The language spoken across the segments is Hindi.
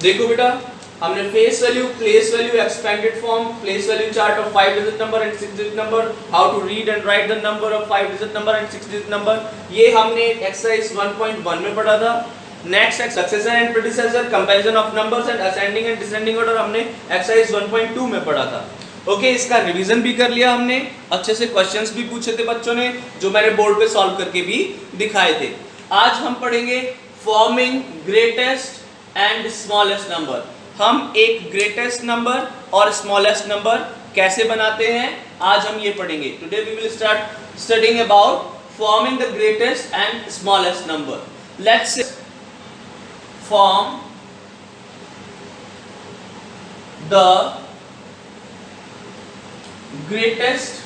देखो बेटा, हमने face value, place value, expanded form, place value chart of 5 digit number and 6 digit number, how to read and write the number of 5 digit number and 6 digit number, ये हमने एक्सरसाइज 1.1 में पढ़ा था। Next successor and predecessor, comparison of numbers and ascending and descending order हमने एक्सरसाइज 1.2 में पढ़ा था। ओके, इसका रिवीजन भी कर लिया हमने, अच्छे से क्वेश्चंस भी पूछे थे बच्चों ने, जो मैंने बोर्ड पे सॉल्व करके भी दिखाए थे। आज हम पढ़ेंगे forming greatest and smallest number. हम एक ग्रेटेस्ट नंबर और स्मॉलेस्ट नंबर कैसे बनाते हैं, आज हम ये पढ़ेंगे। Today we will start studying about forming the greatest and smallest number. Let's form the greatest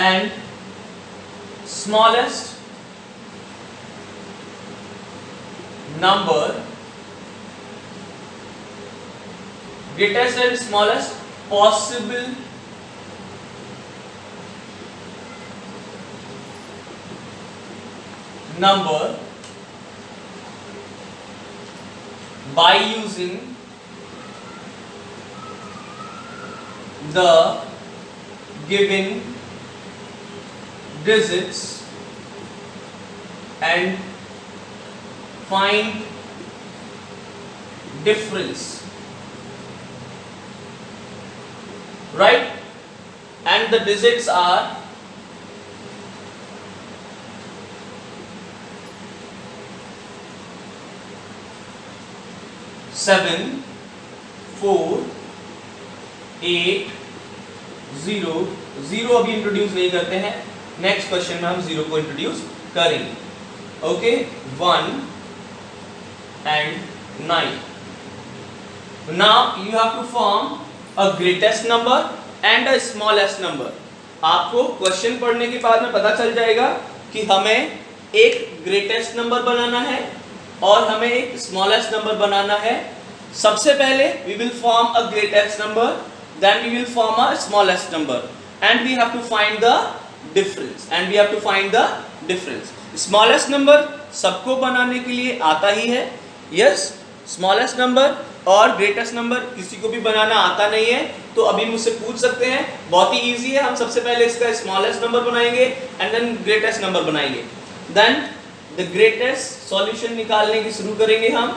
and smallest number, greatest and smallest possible number by using the given digits and find difference, right? And the digits are 7, 4, 8, 0, 0 अभी इंट्रोड्यूस नहीं करते हैं, नेक्स्ट क्वेश्चन में हम 0 को इंट्रोड्यूस करेंगे। Okay, 1 and 9. Now you have to form a greatest number and a smallest number. आपको क्वेश्चन पढ़ने के बाद में पता चल जाएगा कि हमें एक ग्रेटेस्ट नंबर बनाना है और हमें एक स्मॉलेस्ट नंबर बनाना है। सबसे पहले we will form a greatest number, then we will form a smallest number and we have to find the difference. Smallest number सबको बनाने के लिए आता ही है, yes. Smallest number और greatest number किसी को भी बनाना आता नहीं है, तो अभी मुझसे पूछ सकते हैं, बहुत ही easy है। हम सबसे पहले इसका smallest number बनाएंगे and then greatest number बनाएंगे, then the greatest solution निकालने की शुरू करेंगे हम।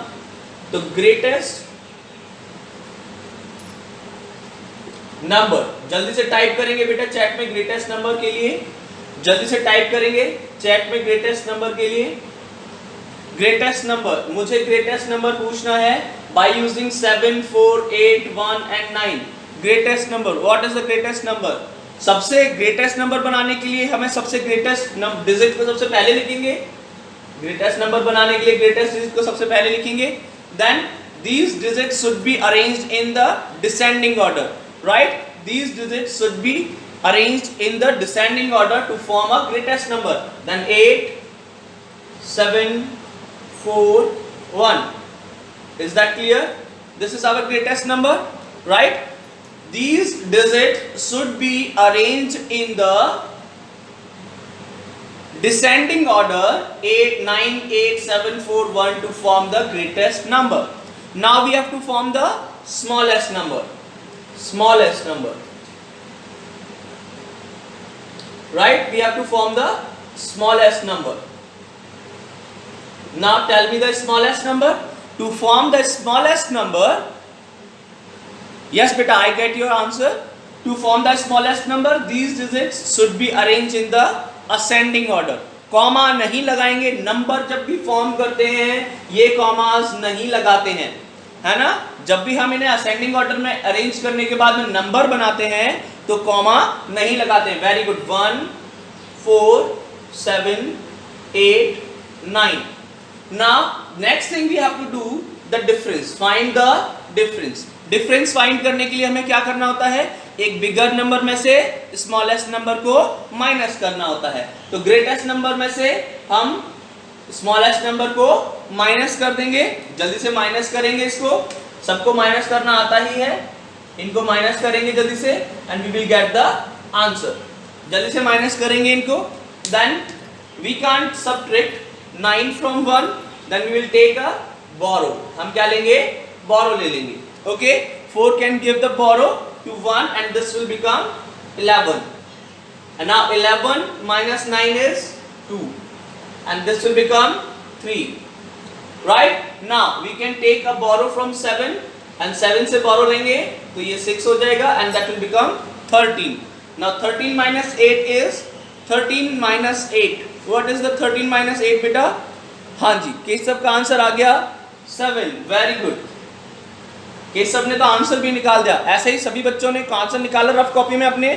तो greatest नंबर जल्दी से टाइप करेंगे बेटा चैट में, ग्रेटेस्ट नंबर के लिए जल्दी से टाइप करेंगे चैट में ग्रेटेस्ट नंबर के लिए। ग्रेटेस्ट नंबर, मुझे ग्रेटेस्ट नंबर पूछना है by using 7, 4, 8, 1 and 9। Greatest number, what is the greatest number? सबसे ग्रेटेस्ट नंबर बनाने के लिए हमें सबसे ग्रेटेस्ट डिजिट को सबसे पहले लिखेंगे। ग्रेटेस्ट नंबर बनाने के लिए ग्रेटेस्ट डिजिट को सबसे पहले लिखेंगे, then these digits should be arranged in the descending order, right? These digits should be arranged in the descending order to form a greatest number. Then 8, 7, 4, 1. Is that clear? This is our greatest number, right? These digits should be arranged in the descending order 8, 9, 8, 7, 4, 1 to form the greatest number. Now we have to form the smallest number. Smallest number, right? We have to form the smallest number. Now tell me the smallest number. To form the smallest number, yes beta, I get your answer. To form the smallest number, these digits should be arranged in the ascending order. Comma नहीं लगाएंगे, नंबर जब भी फॉर्म करते हैं ये कॉमास नहीं लगाते हैं, है ना। जब भी हम इन्हें असेंडिंग ऑर्डर में अरेंज करने के बाद में नंबर बनाते हैं तो कॉमा नहीं लगाते हैं। Very good, 1, 4, 7, 8, 9. Now next thing we have to do the difference, find the difference. Difference find करने के लिए हमें क्या करना होता है, एक बिगर नंबर में से स्मॉलेस्ट नंबर को माइनस करना होता है। तो ग्रेटेस्ट नंबर में से हम स्मॉलेस्ट नंबर को माइनस कर देंगे, जल्दी से माइनस करेंगे इसको, सबको माइनस करना आता ही है, इनको माइनस करेंगे जल्दी से and we will get the answer. जल्दी से माइनस करेंगे इनको, then we can't subtract 9 from 1, then we will take a borrow. हम क्या लेंगे? borrow ले लेंगे. Okay, 4 can give the borrow to 1 and this will become 11. And now 11 minus 9 is 2 and this will become 3. Right? Now we can take a borrow from 7 and 7 से borrow लेंगे तो ये 6 हो जाएगा and that will become 13. Now 13 minus 8 is 13 minus 8. What is the 13 minus 8 बेटा? हाँ जी, केशव का आंसर आ गया 7. Very good. केशव ने तो आंसर भी निकाल दिया. ऐसे ही सभी बच्चों ने आंसर निकाला रफ कॉपी में. अपने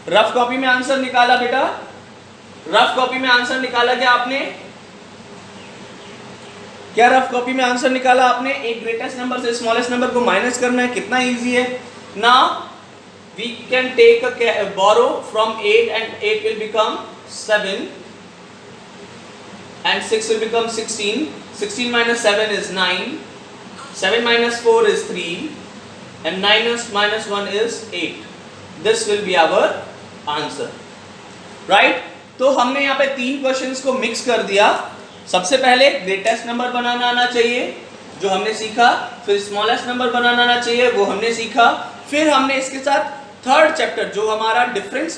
रफ कॉपी में आंसर निकाला बेटा? रफ कॉपी में आंसर निकाला क्या आपने? क्या रफ कॉपी में आंसर निकाला आपने? एक ग्रेटेस्ट नंबर से स्मॉलेस्ट नंबर को माइनस करना है. कितना इजी है. Now we can take a borrow from 8 and 8 will become 7 and 6 will become 16. 16 minus 7 is 9. 7 minus 4 is 3 and 9 minus 1 is 8. This will be our answer. Right? तो हमने यहाँ पे 3 क्वेश्चंस को मिक्स कर दिया. सबसे पहले ग्रेटेस्ट नंबर बनाना आना चाहिए जो हमने सीखा. फिर स्मॉलेस्ट नंबर बनाना आना चाहिए वो हमने सीखा. फिर हमने इसके साथ थर्ड चैप्टर जो हमारा डिफरेंस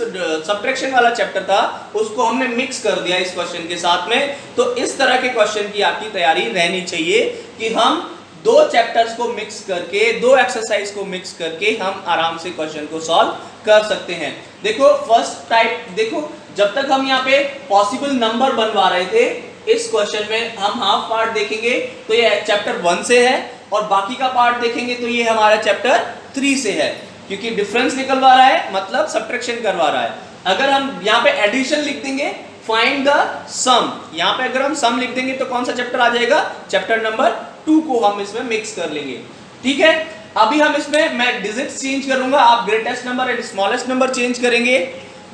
सब्ट्रैक्शन वाला चैप्टर था उसको हमने मिक्स कर दिया इस क्वेश्चन के साथ में. तो इस तरह के क्वेश्चन की आपकी तैयारी रहनी चाहिए कि हम 2 चैप्टर्स को मिक्स करके 2 एक्सरसाइज को मिक्स करके हम आराम से क्वेश्चन को सॉल्व कर सकते हैं. देखो फर्स्ट टाइप देखो, जब तक हम यहाँ पे पॉसिबल नंबर बनवा रहे थे इस क्वेश्चन में हम हाफ पार्ट देखेंगे तो ये चैप्टर 1 से है और बाकी का पार्ट देखेंगे तो ये हमारा चैप्टर 3 से है. क्योंकि डिफरेंस निकलवा रहा है मतलब सब्ट्रैक्शन करवा रहा है. अगर हम यहाँ पे एडिशन लिख देंगे फाइंड द सम, यहाँ पे अगर हम सम लिख देंगे तो कौन सा चैप्टर आ जाएगा? चैप्टर नंबर 2 को हम इसमें मिक्स कर लेंगे. ठीक है. अभी हम इसमें मैं डिजिट्स चेंज करूंगा, आप greatest number and smallest number change करेंगे.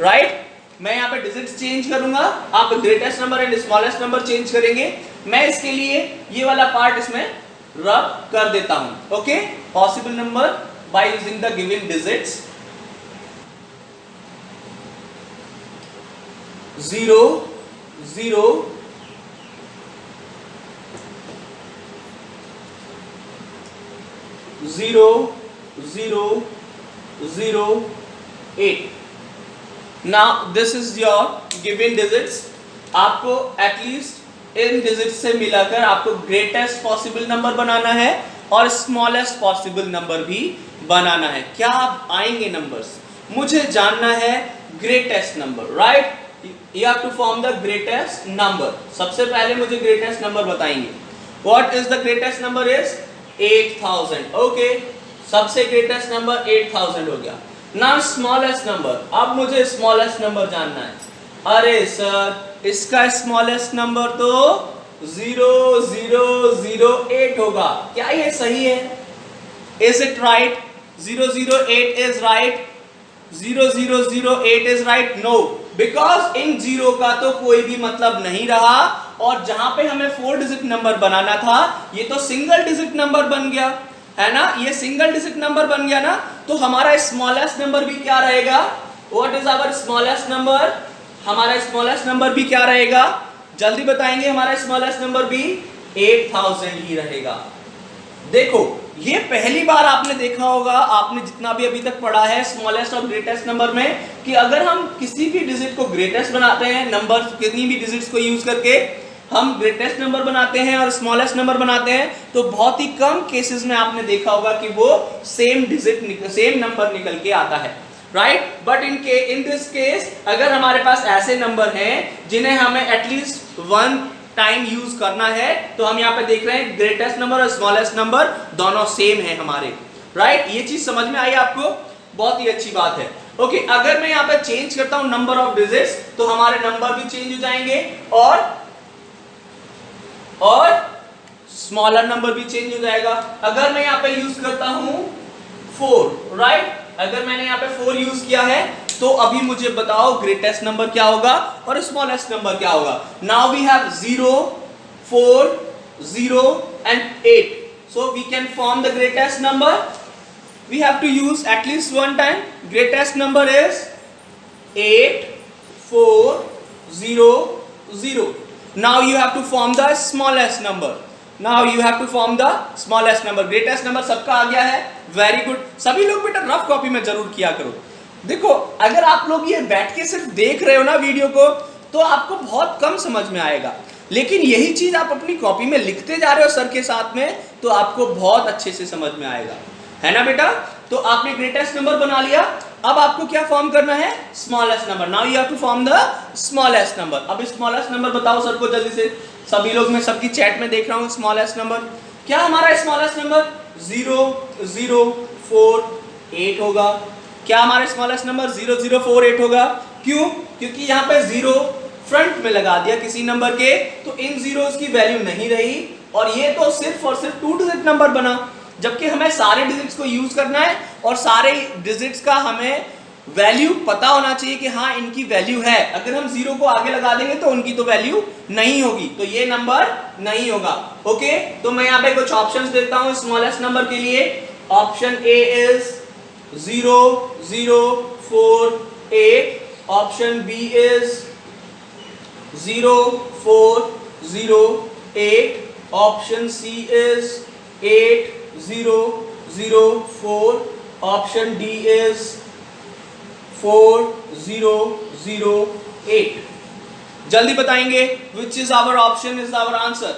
राइट? मैं यहाँ पे डिजिट्स चेंज करूंगा, आप greatest number and smallest number change करेंगे. मैं इसके लिए ये वाला पार्ट इसमें रब कर देता हूं. Okay. Possible number by using the given digits 0 0 0 0 0 8. Now this is your given digits. आपको एटलीस्ट इन डिजिट से मिलाकर आपको ग्रेटेस्ट पॉसिबल नंबर बनाना है और स्मॉलेस्ट पॉसिबल नंबर भी बनाना है. क्या आप आएंगे नंबर्स? मुझे जानना है greatest number. Right? You have to form the greatest number. सबसे पहले मुझे ग्रेटेस्ट नंबर बताएंगे. What is the greatest number? Is 8000. Okay. सबसे ग्रेटेस्ट नंबर 8000 हो गया. Now smallest number. अब मुझे स्मॉलेस्ट नंबर जानना है. अरे सर इसका स्मॉलेस्ट नंबर तो 0008 होगा. क्या ये सही है? Is it right? 008 is right. 0008 is right? No, because इन जीरो का तो कोई भी मतलब नहीं रहा और जहां पे हमें 4 डिजिट नंबर बनाना था ये तो सिंगल डिजिट नंबर बन गया है ना. ये सिंगल डिजिट नंबर बन गया ना, तो हमारा स्मॉलेस्ट नंबर भी क्या रहेगा? What is our smallest number? हमारा स्मॉलेस्ट नंबर भी क्या रहेगा? जल्दी बताएंगे. हमारा स्मॉलेस्ट नंबर भी 8000 ही रहेगा. देखो ये पहली बार आपने देखा होगा, आपने जितना भी अभी तक पढ़ा है स्मॉलेस्ट और ग्रेटेस्ट नंबर में, कि अगर हम किसी भी डिजिट को ग्रेटेस्ट बनाते हैं, नंबर कितनी भी डिजिट्स को यूज करके हम ग्रेटेस्ट नंबर बनाते हैं और स्मॉलेस्ट नंबर बनाते हैं, तो बहुत ही कम केसेस में आपने देखा होगा कि वो सेम नंबर निकल के आता है. Right? But in this case अगर हमारे पास ऐसे नंबर हैं जिन्हें हमें एटलीस्ट 1 टाइम यूज करना है, तो हम यहाँ पे देख रहे हैं ग्रेटेस्ट नंबर और स्मॉलेस्ट नंबर दोनों सेम है हमारे. राइट? ये चीज समझ में आई आपको? बहुत ही अच्छी बात है. ओके. अगर मैं यहाँ पे चेंज करता हूं नंबर ऑफ डिजिट्स तो हमारे नंबर भी चेंज हो जाएंगे और स्मॉलर नंबर भी चेंज हो जाएगा. अगर मैं यहाँ पे यूज करता हूं 4. राइट? अगर मैंने यहाँ पे 4 यूज किया है तो अभी मुझे बताओ ग्रेटेस्ट नंबर क्या होगा और स्मॉलेस्ट नंबर क्या होगा. Now we have 0 4 0 and 8. So we can form the greatest number. We have to use at least one time. Greatest number is 8 4 0 0. Now you have to form the smallest number. Now you have to form the smallest number. Greatest number सबका आ गया है, वेरी गुड। सभी लोग बेटा रफ कॉपी में जरूर किया करो। देखो अगर आप लोग ये बैठ के सिर्फ देख रहे हो ना वीडियो को, तो आपको बहुत कम समझ में आएगा, लेकिन यही चीज आप अपनी कॉपी में लिखते जा रहे हो सर के साथ में, तो आपको बहुत अच्छे से समझ में आएगा, है ना बेटा। तो आपने ग्रेटेस्ट नंबर बना लिया, अब आपको क्या फॉर्म करना है, smallest number. Now you have to form the smallest number. अब स्मॉलेस्ट नंबर बताओ सर को जल्दी से। सभी लोग मैं सबकी चैट में देख रहा हूँ स्मॉलेस्ट नंबर। क्या हमारा स्मॉलेस्ट नंबर 0048 होगा। क्या हमारा स्मॉलेस्ट नंबर 0048 होगा। क्यों? क्योंकि यहाँ पे 0 फ्रंट में लगा दिया किसी नंबर के, तो इन जीरोस की वैल्यू नहीं रही, और ये तो सिर्फ और सिर्फ 2 डिजिट नंबर बना, जबकि हमें सारे डिजिट्स को यूज करना है और सारे डिजिट्स का हमें वैल्यू पता होना चाहिए कि हाँ इनकी वैल्यू है। अगर हम 0 को आगे लगा देंगे तो उनकी तो वैल्यू नहीं होगी, तो ये नंबर नहीं होगा। ओके, तो मैं यहाँ पे कुछ ऑप्शंस देता हूँ स्मॉलेस्ट नंबर के लिए। Option A is 0048, option B is 0408, option C is 8004, option D is 4008। जल्दी बताएंगे which is our option is our answer.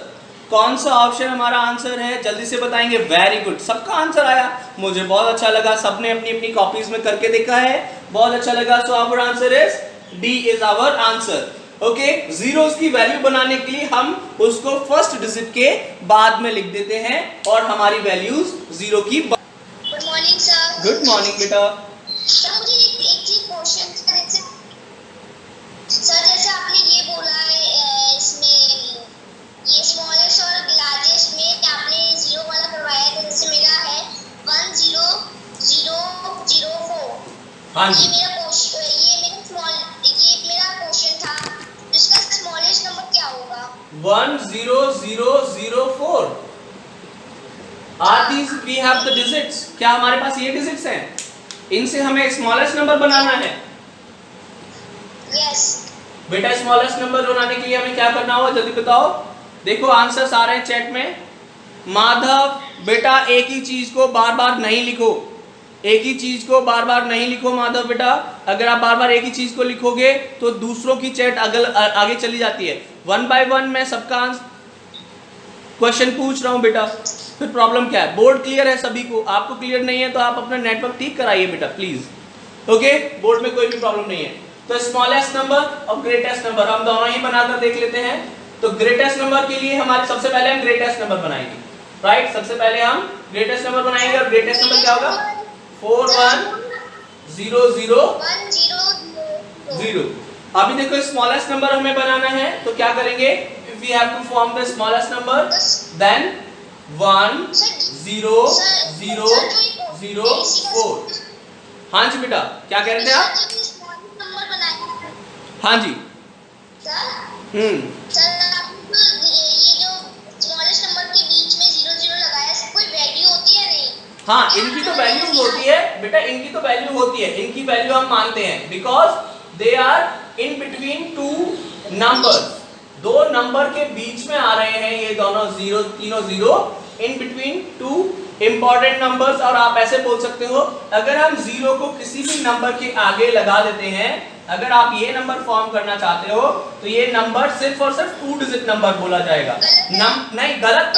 कौन सा ऑप्शन हमारा आंसर है, जल्दी से बताएंगे। वेरी गुड, सबका आंसर आया, मुझे बहुत अच्छा लगा। सबने अपनी अपनी कॉपीज में करके देखा है, बहुत अच्छा लगा। So our answer is D is our answer. Okay, zeros की वैल्यू बनाने के लिए हम उसको फर्स्ट डिजिट के बाद में लिख देते हैं और हमारी वैल्यूज 0 की। Good morning sir. Good morning बेटा। सर मुझे एक चीज क्वेश्चन सर, जैसे आपने ये बोला है इसमें ये स्मॉलेस्ट और लार्जेस्ट में आपने 0 वाला करवाया है, जैसे मेरा है 10004। हाँ जी, ये मेरा क्वेश्चन था, इसका स्मॉलेस्ट नंबर क्या होगा? 10004। Are these we have the digits? क्या हमारे पास ये डिजिट्स हैं? इनसे हमें स्मॉलेस्ट नंबर बनाना है। यस बेटा, स्मॉलेस्ट नंबर बनाने के लिए हमें क्या करना होगा, जल्दी बताओ। देखो आंसर्स आ रहे हैं चैट में। माधव बेटा, एक ही चीज को बार बार नहीं लिखो, एक ही चीज को बार बार नहीं लिखो माधव बेटा। अगर आप बार बार एक ही चीज को लिखोगे तो दूसरों की चैट आगे चली जाती है। 1 बाय 1 मैं सबका क्वेश्चन पूछ रहा हूं बेटा, फिर प्रॉब्लम क्या है। बोर्ड क्लियर है सभी को? आपको क्लियर नहीं है तो आप अपना नेटवर्क ठीक कराइए बेटा प्लीज। ओके, बोर्ड में कोई भी प्रॉब्लम नहीं है। तो स्मॉलेस्ट नंबर और ग्रेटेस्ट नंबर हम दोनों ही बनाकर देख लेते हैं। तो ग्रेटेस्ट नंबर के लिए हमारे सबसे पहले हम ग्रेटेस्ट नंबर बनाएंगे, राइट। सबसे पहले हम ग्रेटेस्ट नंबर बनाएंगे और ग्रेटेस्ट नंबर क्या होगा, 41000। अभी देखो स्मॉलेस्ट नंबर हमें बनाना है, तो क्या करेंगे, if we have to form the smallest number then 10004। हाँ जी बेटा, क्या कह रहे थे आप? हाँ जी सर ये जो स्मॉलेस्ट नंबर के बीच में 00 लगाया, कोई वैल्यू होती है नहीं? हाँ, इनकी तो वैल्यू होती है बेटा, इनकी तो वैल्यू होती है, इनकी वैल्यू हम मानते हैं because they are in between 2 numbers. 2 number के बीच में आ रहे हैं ये दोनों तीनों zero, in between 2 important numbers. और आप ऐसे बोल सकते हो, अगर हम 0 को किसी भी नंबर के आगे लगा देते हैं, अगर आप ये नंबर फॉर्म करना चाहते हो तो ये नंबर सिर्फ और सिर्फ 2 डिजिट नंबर बोला जाएगा। नहीं, गलत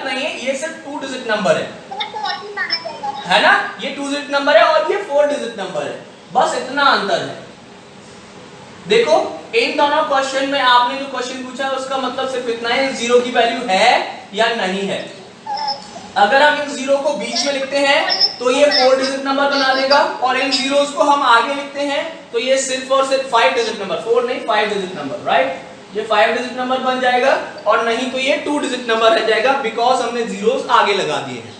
नहीं है, ये सिर्फ 2 डिजिट नंबर है ना। ये 2 डिजिट नंबर है और ये 4 डिजिट नंबर है, बस इतना अंतर है। देखो इन दोनों क्वेश्चन में आपने जो क्वेश्चन पूछा है उसका मतलब सिर्फ इतना है, 0 की वैल्यू है या नहीं है। अगर हम इन 0 को बीच में लिखते हैं तो ये 4 डिजिट नंबर बना देगा, और इन जीरोस को हम आगे लिखते हैं तो ये सिर्फ और सिर्फ 5 डिजिट नंबर, 4 नहीं 5 डिजिट नंबर, राइट। ये 5 डिजिट नंबर बन जाएगा, और नहीं तो ये 2 डिजिट नंबर रह जाएगा बिकॉज हमने जीरोस आगे लगा दिए हैं।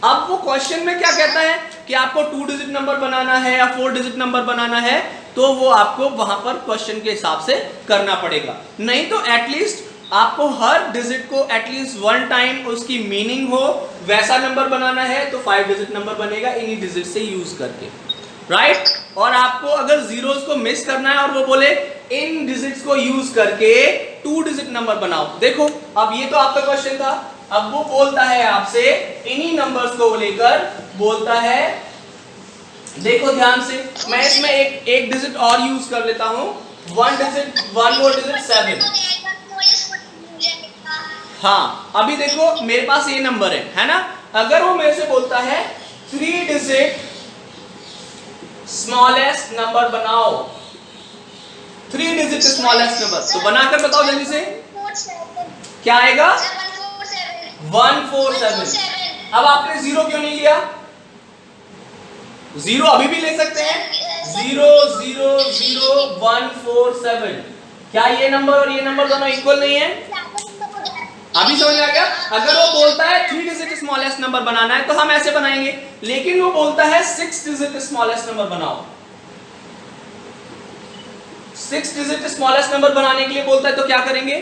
अब वो क्वेश्चन में क्या कहता है कि आपको 2 डिजिट नंबर बनाना है या 4 डिजिट नंबर बनाना है, तो वो आपको वहां पर क्वेश्चन के हिसाब से करना पड़ेगा। नहीं तो एटलीस्ट आपको हर डिजिट को एटलीस्ट 1 टाइम उसकी मीनिंग हो वैसा नंबर बनाना है, तो 5 डिजिट नंबर बनेगा इन्हीं डिजिट से यूज करके, राइट। और आपको अगर जीरोस को मिस करना है और वो बोले इन डिजिट्स को यूज करके 2 डिजिट नंबर बनाओ। देखो अब ये तो आपका क्वेश्चन था, अब वो बोलता है आपसे इन्हीं नंबर्स को लेकर बोलता है, देखो ध्यान से, मैं इसमें एक डिजिट और यूज कर लेता हूं, वन मोर डिजिट 7। हाँ अभी देखो मेरे पास ये नंबर है ना, अगर वो मेरे से बोलता है 3 डिजिट स्मॉलेस्ट नंबर बनाओ, 3 डिजिट स्मॉलेस्ट नंबर, तो बनाकर बताओ जल्दी से क्या आएगा, 147। अब आपने 0 क्यों नहीं लिया, 0 अभी भी ले सकते हैं, 000147। क्या ये नंबर और ये नंबर दोनों इक्वल नहीं है? अभी समझ में आ गया? अगर वो बोलता है 3 डिजिट स्मॉलेस्ट नंबर बनाना है तो हम ऐसे बनाएंगे, लेकिन वो बोलता है 6 डिजिट स्मॉलेस्ट नंबर बनाओ, 6 डिजिट स्मॉलेस्ट नंबर बनाने के लिए बोलता है तो क्या करेंगे?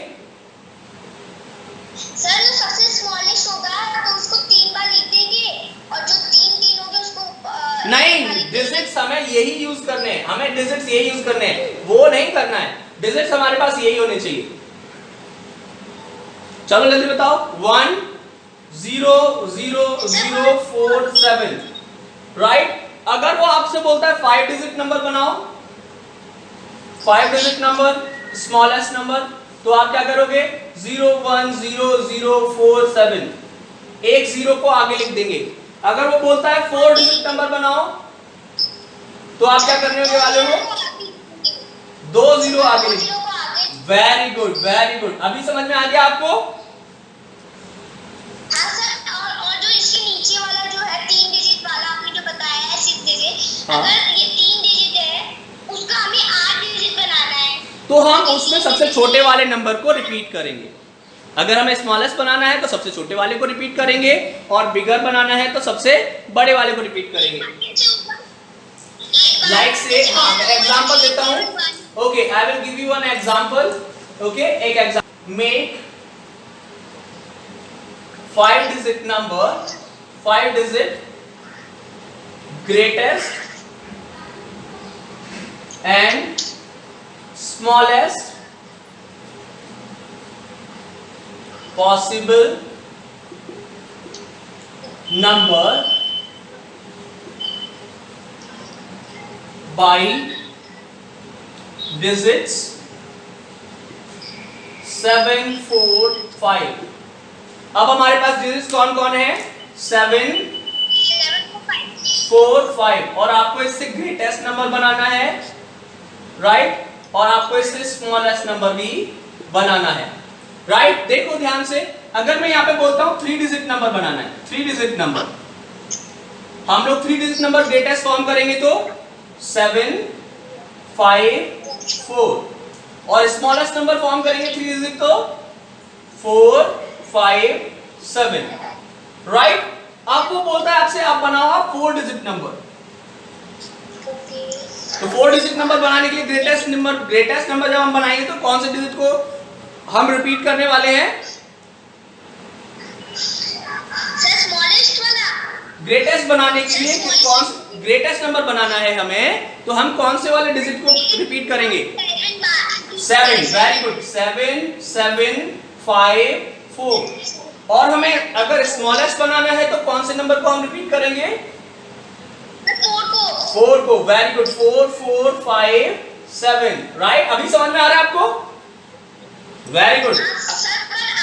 सर जो सबसे स्मॉलेस्ट होगा तो उसको 3 बार लिख देंगे और जो 3 होगा उसको नहीं, डिजिट्स हमें यही यूज करने हैं, हमें डिजिट्स यही यूज करने हैं, वो नहीं करना है, डिजिट्स हमारे पास यही होने चाहिए। चलो जल्दी बताओ, 1000047, राइट। अगर वो आपसे बोलता है 5 डिजिट नंबर बनाओ, 5 डिजिट नंबर स्मॉलेस्ट नंबर, तो आप क्या करोगे, 010047, एक 0 को आगे लिख देंगे। अगर वो बोलता है 4 डिजिट नंबर बनाओ, तो आप क्या करने वाले हो, 2 0 आगे लिख। वेरी गुड वेरी गुड, अभी समझ में आ गया आपको? हाँ सर, और जो इसके नीचे वाला जो है 3 डिजिट वाला आपने जो बताया है 6 डिजिट, हाँ। अगर ये 3 डिजिट है उसका हमें 8 डिजिट बनाना है, तो हम उसमें सबसे छोटे वाले नंबर को रिपीट करेंगे। अगर हमें स्मॉलेस्ट बनाना है तो सबसे छोटे वाले को रिपीट करेंगे, और बिगर बनाना है तो सबसे बड़े वाले को रिपीट करेंगे। लाइक से एग्जांपल देता हूं, okay I will give you one example, okay एक example, make 5 digit number, 5 digit greatest and smallest possible number by digits 7 4 5। अब हमारे पास डिजिट्स कौन कौन है, 7 4 5, और आपको इससे ग्रेटेस्ट नंबर बनाना है, राइट, और आपको इससे स्मॉलेस्ट नंबर भी बनाना है, राइट। देखो ध्यान से, अगर मैं यहां पे बोलता हूं 3 डिजिट नंबर बनाना है, 3 डिजिट नंबर, हम लोग 3 डिजिट नंबर ग्रेटेस्ट फॉर्म करेंगे तो 7 5 4, और स्मॉलेस्ट नंबर फॉर्म करेंगे 3 डिजिट तो 4 5 7, राइट। आपको बोलता है आपसे, आप बनाओ आप 4 डिजिट नंबर, तो 4 डिजिट नंबर बनाने के लिए ग्रेटेस्ट नंबर जब हम बनाएंगे तो कौन से डिजिट को हम रिपीट करने वाले हैं, सर स्मॉलेस्ट वाला। ग्रेटेस्ट बनाने के लिए कौन ग्रेटेस्ट नंबर बनाना है हमें, तो हम कौन से वाले डिजिट को रिपीट करेंगे, 7, वेरी गुड, 7 7 5 4, और हमें अगर स्मॉलेस्ट बनाना है तो कौन से नंबर को हम रिपीट करेंगे, 4 को, वेरी गुड, 4 4 5 7, राइट। अभी समझ में आ रहा है आपको, वेरी गुड। सर अगर 1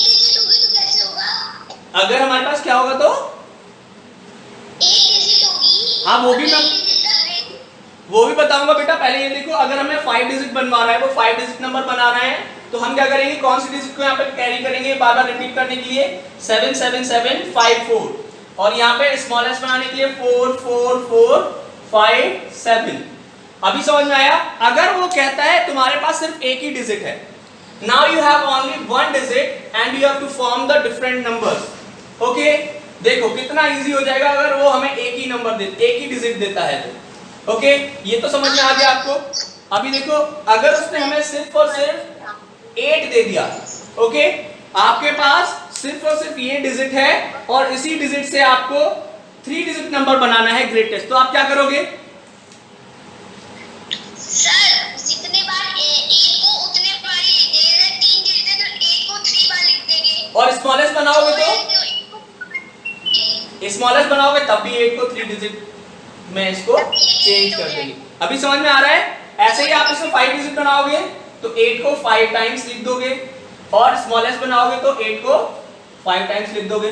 डिजिट होगी तो कैसे होगा, अगर हमारे पास क्या होगा तो 1 डिजिट होगी, हाँ वो भी बताऊंगा बेटा, पहले ये देखो, अगर हमें 5 डिजिट बनवा रहा है, वो 5 डिजिट नंबर बना रहे हैं, तो हम क्या करेंगे, कौन सी डिजिट को यहाँ पे कैरी करेंगे बार बार रिपीट करने के लिए, 7 7 7 5 4, और यहाँ पे स्मॉलेस्ट बनाने के लिए 4 4 4 5 7। अभी समझ में आया? अगर वो कहता है तुम्हारे पास सिर्फ एक ही डिजिट है, now you have only 1 digit and you have to form the different numbers, okay. देखो कितना इजी हो जाएगा अगर वो हमें एक ही नंबर दे, एक ही डिजिट देता है तो, ओके। ये तो समझ में आ गया आपको। अभी देखो, अगर उसने हमें सिर्फ और सिर्फ 8 दे दिया, ओके, आपके पास सिर्फ और सिर्फ ये डिजिट है और इसी डिजिट से आपको 3 डिजिट नंबर बनाना है ग्रेटेस्ट, तो आप क्या करोगे, सर जितने बार 8 को उतने बार ही 3 डिजिट, तो 8 को 3 और स्मॉलेस्ट बनाओगे तो स्मॉलेस्ट बनाओगे तब भी 8 को 3 डिजिट में इसको चेंज कर देंगे। अभी समझ में आ रहा है? ऐसे ही आप इसमें 5 डिजिट बनाओगे तो 8 को 5 टाइम्स लिख दोगे, और स्मॉलेस्ट बनाओगे तो 8 को 5 टाइम्स लिख दोगे।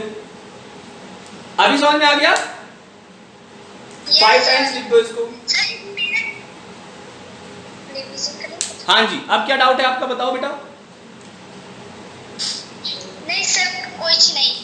अभी समझ में आ गया? 5 टाइम्स लिख दो इसको। हाँ जी, अब क्या डाउट है आपका, बताओ बेटा। नहीं सर, कुछ नहीं।